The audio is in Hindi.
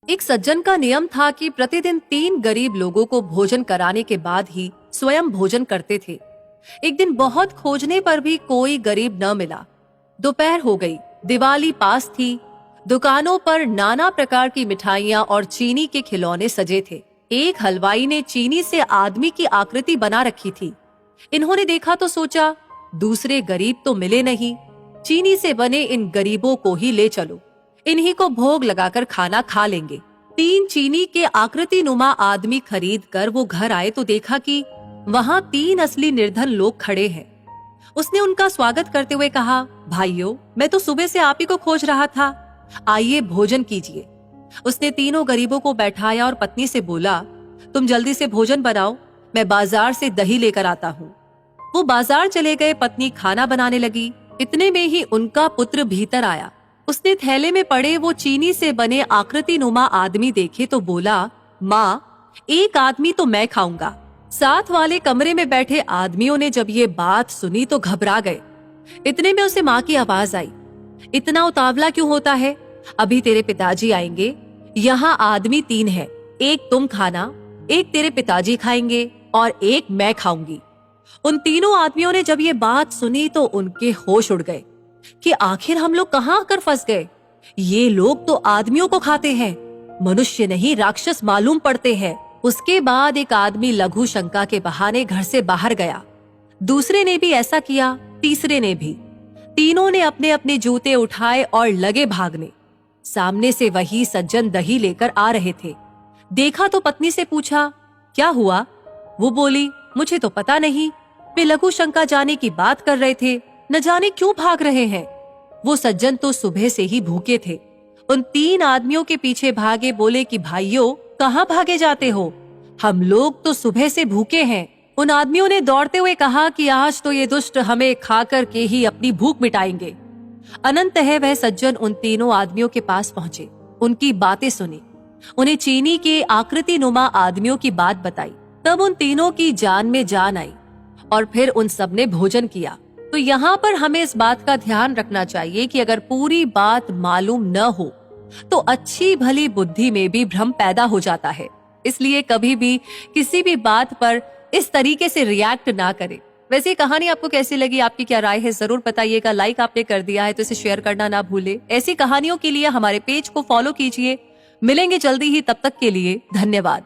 एक सज्जन का नियम था कि प्रतिदिन 3 गरीब लोगों को भोजन कराने के बाद ही स्वयं भोजन करते थे। एक दिन बहुत खोजने पर भी कोई गरीब न मिला। दोपहर हो गई, दिवाली पास थी। दुकानों पर नाना प्रकार की मिठाइयाँ और चीनी के खिलौने सजे थे। एक हलवाई ने चीनी से आदमी की आकृति बना रखी थी। इन्होंने देखा तो सोचा, दूसरे गरीब तो मिले नहीं, चीनी से बने इन गरीबों को ही ले चलो, इन्हीं को भोग लगाकर खाना खा लेंगे। 3 चीनी के आकृति नुमा आदमी खरीद कर वो घर आए तो देखा कि वहाँ 3 असली निर्धन लोग खड़े हैं। उसने उनका स्वागत करते हुए कहा, भाइयों, मैं तो सुबह से आप ही को खोज रहा था, आइए भोजन कीजिए। उसने तीनों गरीबों को बैठाया और पत्नी से बोला, तुम जल्दी से भोजन बनाओ, मैं बाजार से दही लेकर आता हूँ। वो बाजार चले गए। पत्नी खाना बनाने लगी। इतने में ही उनका पुत्र भीतर आया। उसने थैले में पड़े वो चीनी से बने आकृति नुमा आदमी देखे तो बोला, माँ, एक आदमी तो मैं खाऊंगा। साथ वाले कमरे में बैठे आदमियों ने जब ये बात सुनी तो घबरा गए। इतने में उसे माँ की आवाज आई, इतना उतावला क्यों होता है? अभी तेरे पिताजी आएंगे। यहाँ आदमी 3 है, एक तुम खाना, एक तेरे पिताजी खाएंगे और एक मैं खाऊंगी। उन तीनों आदमियों ने जब ये बात सुनी तो उनके होश उड़ गए कि आखिर हम लोग कहाँ आकर फंस गए। ये लोग तो आदमियों को खाते हैं, मनुष्य नहीं राक्षस मालूम पड़ते हैं। उसके बाद एक आदमी लघु शंका के बहाने घर से बाहर गया। दूसरे ने भी ऐसा किया, तीसरे ने भी। तीनों ने अपने अपने जूते उठाए और लगे भागने। सामने से वही सज्जन दही लेकर आ रहे थे। देखा तो पत्नी से पूछा, क्या हुआ? वो बोली, मुझे तो पता नहीं, वे लघु शंका जाने की बात कर रहे थे, न जाने क्यों भाग रहे हैं। वो सज्जन तो सुबह से ही भूखे थे। उन 3 आदमियों के पीछे भागे, बोले कि भाइयों, कहाँ भागे जाते हो? हम लोग तो सुबह से भूखे हैं। उन आदमियों ने दौड़ते हुए कहा कि आज तो ये दुष्ट हमें खाकर के ही अपनी भूख मिटाएंगे। अनंतः वह सज्जन उन तीनों आदमियों के पास पहुंचे, उनकी बातें सुनी, उन्हें चीनी के आकृति नुमा आदमियों की बात बताई। तब उन तीनों की जान में जान आई और फिर उन सब ने भोजन किया। तो यहाँ पर हमें इस बात का ध्यान रखना चाहिए कि अगर पूरी बात मालूम न हो तो अच्छी भली बुद्धि में भी भ्रम पैदा हो जाता है। इसलिए कभी भी किसी भी बात पर इस तरीके से रिएक्ट ना करें। वैसे कहानी आपको कैसी लगी, आपकी क्या राय है, जरूर बताइएगा। लाइक आपने कर दिया है तो इसे शेयर करना ना भूले। ऐसी कहानियों के लिए हमारे पेज को फॉलो कीजिए। मिलेंगे जल्दी ही, तब तक के लिए धन्यवाद।